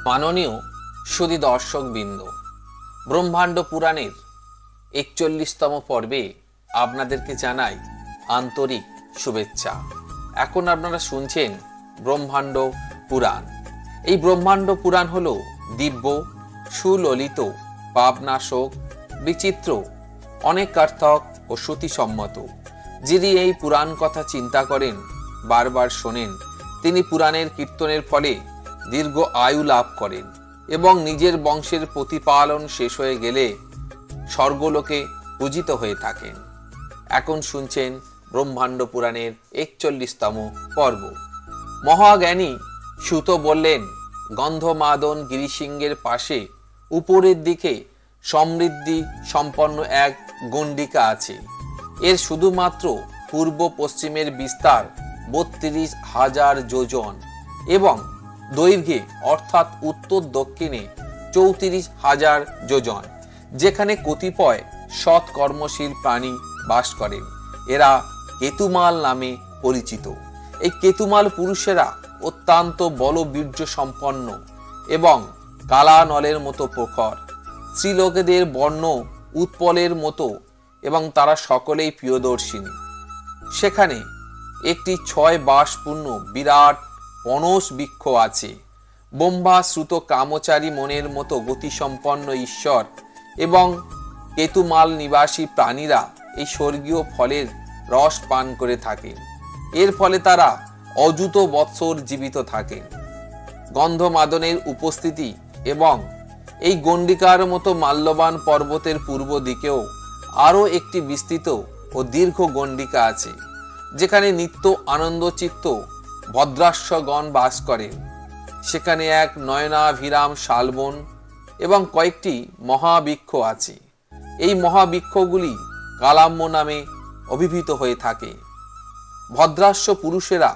মাননীয় সুধী দর্শকবৃন্দ, ব্রহ্মাণ্ড পুরাণের ৪১তম পর্বে আপনাদেরকে জানাই আন্তরিক শুভেচ্ছা। এখন আপনারা শুনছেন ব্রহ্মাণ্ড পুরাণ। এই ব্রহ্মাণ্ড পুরাণ হলো দিব্য, সুললিত, পাপনাশক, বিচিত্র, অনেকার্থক ও শ্রুতিসম্মত। যিনি এই পুরাণ কথা চিন্তা করেন, বারবার শোনেন, তিনি পুরাণের কীর্তনের ফলে দীর্ঘ আয়ু লাভ করেন এবং নিজের বংশের প্রতিপালন শেষ হয়ে গেলে স্বর্গলোকে পূজিত হয়ে থাকেন। এখন শুনছেন ব্রহ্মাণ্ড পুরাণের ৪১তম পর্ব। মহাজ্ঞানী সুত বললেন, গন্ধমাদন গিরিশৃঙ্গের পাশে উপরের দিকে সমৃদ্ধি সম্পন্ন এক গণ্ডিকা আছে। এর শুধুমাত্র পূর্ব পশ্চিমের বিস্তার ৩২,০০০ যোজন এবং দৈর্ঘ্যে অর্থাৎ উত্তর দক্ষিণে ৩৪,০০০ যোজন, যেখানে কতিপয় সৎ কর্মশীল প্রাণী বাস করেন। এরা কেতুমাল নামে পরিচিত। এই কেতুমাল পুরুষেরা অত্যন্ত বলবীর্য সম্পন্ন এবং কালানলের মতো প্রখর, স্ত্রীলোকেদের বর্ণ উৎপলের মতো এবং তারা সকলেই প্রিয়দর্শিনী। সেখানে একটি ৬ বাসপূর্ণ বিরাট পনস বৃক্ষ আছে। ব্রহ্মাশ্রুত কামচারী মনের মতো গতিসম্পন্ন ঈশ্বর এবং কেতুমাল নিবাসী প্রাণীরা এই স্বর্গীয় ফলের রস পান করে থাকেন। এর ফলে তারা অযুত বৎসর জীবিত থাকেন। গন্ধমাদনের উপস্থিতি এবং এই গণ্ডিকার মতো মাল্যবান পর্বতের পূর্ব দিকেও আরও একটি বিস্তৃত ও দীর্ঘ গণ্ডিকা আছে, যেখানে নিত্য আনন্দচিত্ত ভদ্রাশ্বগণ বাস করেন। সেখানে এক নয়নাভিরাম শালবন এবং কয়েকটি মহাবৃক্ষ আছে। এই মহাবৃক্ষগুলি কালাম্য নামে অভিহিত হয়ে থাকে। ভদ্রাস্য পুরুষেরা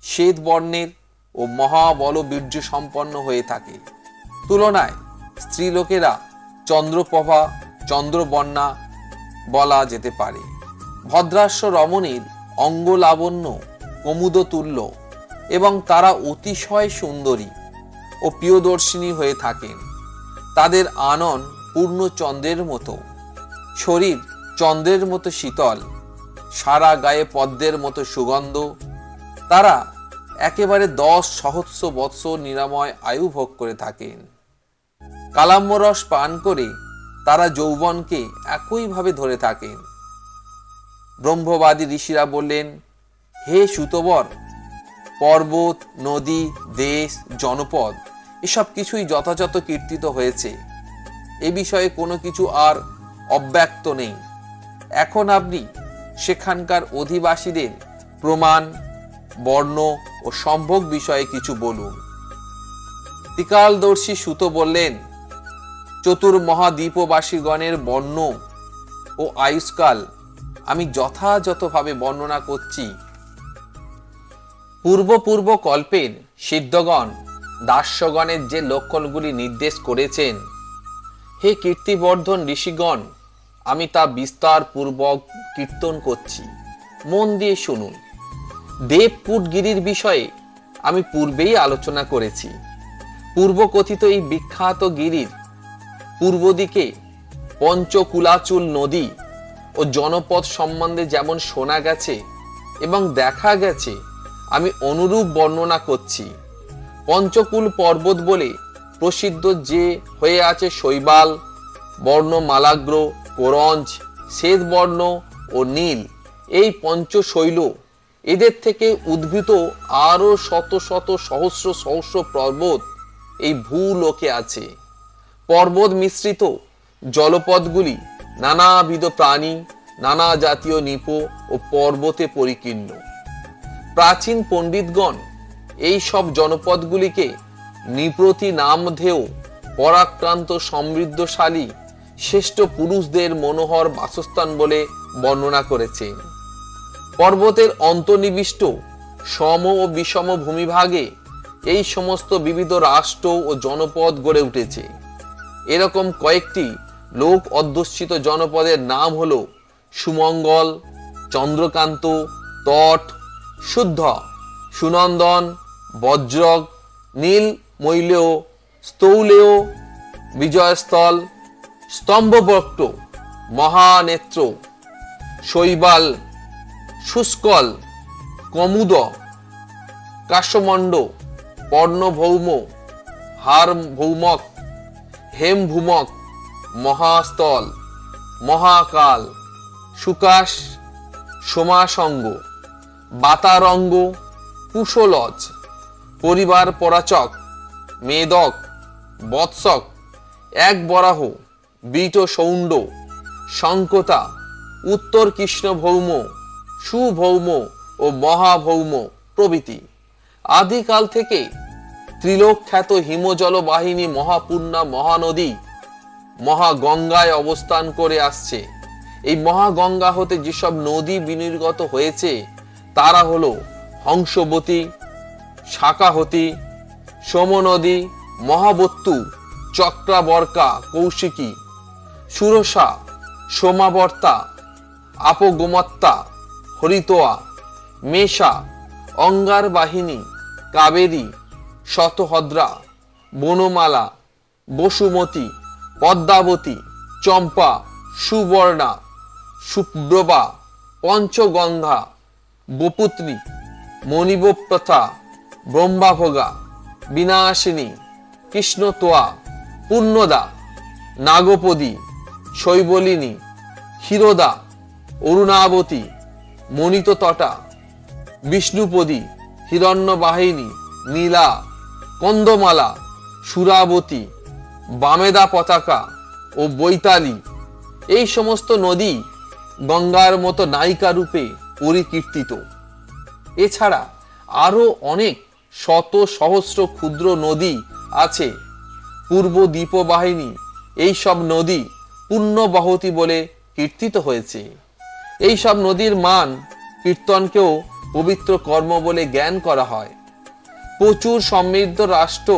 শ্বেত বর্ণের ও মহাবলবীর্য সম্পন্ন হয়ে থাকে। তুলনায় স্ত্রীলোকেরা চন্দ্রপ্রভা, চন্দ্রবর্ণা বলা যেতে পারে। ভদ্রাস্য রমণীর অঙ্গলাবণ্য কুমুদতুল্য এবং তারা অতিশয় সুন্দরী ও প্রিয়দর্শিনী হয়ে থাকেন। তাদের আনন পূর্ণ চন্দ্রের মতো, শরীর চন্দ্রের মতো শীতল, সারা গায়ে পদ্মের মতো সুগন্ধ। তারা একেবারে ১০ সহস্র বৎসর নিরাময় আয়ু ভোগ করে থাকেন। কালাম্যরস পান করে তারা যৌবনকে একইভাবে ধরে থাকেন। ব্রহ্মবাদী ঋষিরা বললেন, হে সুতবর, পর্বত, নদী, দেশ, জনপদ এসব কিছুই যথাযথ কীর্তিত হয়েছে। এ বিষয়ে কোনো কিছু আর অব্যক্ত নেই। এখন আপনি সেখানকার অধিবাসীদের প্রমাণ, বর্ণ ও সম্ভোগ বিষয়ে কিছু বলুন। ত্রিকালদর্শী সুত বললেন, চতুর্মহাদ্বীপবাসীগণের বর্ণ ও আয়ুষ্কাল আমি যথাযথভাবে বর্ণনা করছি। পূর্ব কল্পের সিদ্ধগণ দাস্যগণের যে লক্ষণগুলি নির্দেশ করেছেন, হে কীর্তিবর্ধন ঋষিগণ, আমি তা বিস্তার পূর্বক কীর্তন করছি, মন দিয়ে শুনুন। দেবপুটগিরির বিষয়ে আমি পূর্বেই আলোচনা করেছি। পূর্বকথিত এই বিখ্যাত গিরির পূর্ব দিকে পঞ্চকুলাচুল নদী ও জনপদ সম্বন্ধে যেমন শোনা গেছে এবং দেখা গেছে, আমি অনুরূপ বর্ণনা করছি। পঞ্চকুল পর্বত বলে প্রসিদ্ধ যে হয়ে আছে শৈবাল বর্ণমালাগ্র, করঞ্জ, শ্বেতবর্ণ ও নীল, এই পঞ্চশৈল, এদের থেকে উদ্ভূত আরো শত শত সহস্র সহস্র পর্বত এই ভূলোকে আছে। পর্বত মিশ্রিত জলপথগুলি নানাবিধ প্রাণী, নানা জাতীয় নিপ ও পর্বতে পরিকীর্ণ। প্রাচীন পণ্ডিতগণ এই সব জনপদগুলিকে নৃপতি নামধেয় পরাক্রান্ত সমৃদ্ধশালী শ্রেষ্ঠ পুরুষদের মনোহর বাসস্থান বলে বর্ণনা করেছেন। পর্বতের অন্তর্নিবিষ্ট সম ও বিষম ভূমিভাগে এই সমস্ত বিবিধ রাষ্ট্র ও জনপদ গড়ে উঠেছে। এরকম কয়েকটি লোক অধ্যুষিত জনপদের নাম হলো সুমঙ্গল, চন্দ্রকান্ত, তট, শুদ্ধ, সুনন্দন, বজ্রক, নীল, মৈলেয়, স্থৌলেয় বিজয়স্থল, স্তম্ভবক্র মহানেত্র, শৈবাল, শুষ্কল, কমুদ, কাশ্যমণ্ড, পর্ণভৌম, হাড়ভৌমক, হেমভূমক, মহাস্থল, মহাকাল, সুকাশ, সোমাসঙ্গ, বাতারঙ্গ, কুশলজ, পরিবার পরাচক, মেদক, বৎসক, এক বরাহ, বিট সৌণ্ড, শঙ্কতা, উত্তর কৃষ্ণভৌম, সুভৌম ও মহাভৌম প্রভৃতি। আদিকাল থেকে ত্রিলোক খ্যাত হিমজল বাহিনী মহাপূর্ণা মহানদী মহাগঙ্গায় অবস্থান করে আসছে। এই মহাগঙ্গা হতে যেসব নদী বিনির্গত হয়েছে তারা হলো হংসবতী, শাখাহতী, সোমনদী, মহাবত্তু, চক্রাবর্কা, কৌশিকী, সুরসা, সোমাবর্তা, আপগোমত্তা, হরিতোয়া, মেষা, অঙ্গার বাহিনী, কাবেরী, শতহদ্রা, বনমালা, বসুমতী, পদ্মাবতী, চম্পা, সুবর্ণা, সুব্রবা, পঞ্চগঙ্গা, বপুত্নী, মণিবপ্রথা, ব্রহ্মাভোগা, বিনাশিনী, কৃষ্ণতোয়া, পূর্ণদা, নাগপদী, শৈবলিনী, ক্ষীরদা, অরুণাবতী, মণিততটা, বিষ্ণুপদী, হিরণ্যবাহিনী, নীলা, কন্দমালা, সুরাবতী, বামেদা পতাকা ও বৈতালী, এই সমস্ত নদী গঙ্গার মতো নায়িকা রূপে পরিকীর্তিত। এছাড়া আরো অনেক শত সহস্র ক্ষুদ্র নদী আছে। পূর্ব দ্বীপবাহিনী এই সব নদী পুণ্যবহতী বলে কীর্তিত হয়েছে। এই সব নদীর মান কীর্তনকেও পবিত্র কর্ম বলে জ্ঞান করা হয়। প্রচুর সমৃদ্ধ রাষ্ট্র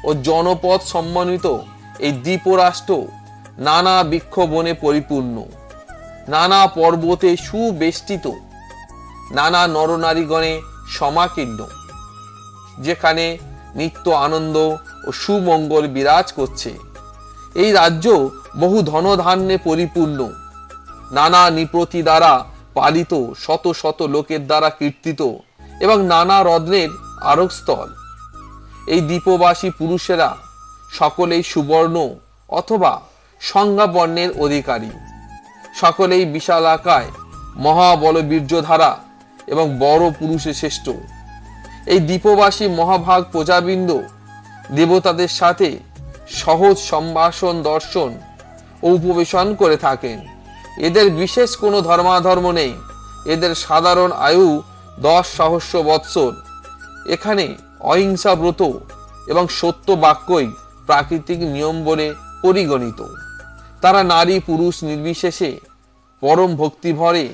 ও জনপদ সম্মানিত এই দ্বীপরাষ্ট্র নানা বৃক্ষ বনে পরিপূর্ণ, নানা পর্বতে সুবেষ্টিত, নানা নরনারীগণে সমাকীর্ণ, যেখানে নিত্য আনন্দ ও সুমঙ্গল বিরাজ করছে। এই রাজ্য বহু ধনধান্যে পরিপূর্ণ, নানা নৃপতি দ্বারা পালিত, শত শত লোকের দ্বারা কীর্তিত এবং নানা রত্নের আরোহস্থল। এই দ্বীপবাসী পুরুষেরা সকলেই সুবর্ণ অথবা সংজ্ঞাবর্ণের অধিকারী, সকলেই বিশালাকায়, মহাবলবীর্যধারা এবং বড় পুরুষে শ্রেষ্ঠ। এই দ্বীপবাসী মহাভাগ প্রজাবৃন্দ দেবতাদের সাথে সহজ সম্ভাষণ, দর্শন ও উপবেশন করে থাকেন। এদের বিশেষ কোনো ধর্মাধর্ম নেই। এদের সাধারণ আয়ু 10 সহস্র বৎসর। এখানে অহিংসা ব্রত এবং সত্য বাক্যই প্রাকৃতিক নিয়ম বলে পরিগণিত। তারা নারী পুরুষ নির্বিশেষে পরম ভক্তি ভরে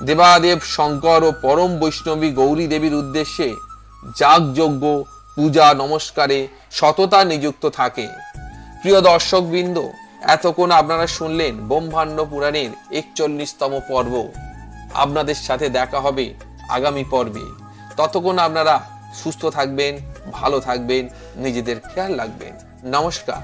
দেবাদেব শঙ্কর ও পরম বৈষ্ণবী গৌরী দেবীর উদ্দেশ্যে যাগযজ্ঞ, পূজা, নমস্কারে সততা নিযুক্ত থাকে। প্রিয় দর্শকবৃন্দ, এতক্ষণ আপনারা শুনলেন ব্রহ্মাণ্ড পুরাণের 41তম পর্ব। আপনাদের সাথে দেখা হবে আগামী পর্বে। ততক্ষণ আপনারা সুস্থ থাকবেন, ভালো থাকবেন, নিজেদের খেয়াল রাখবেন। নমস্কার।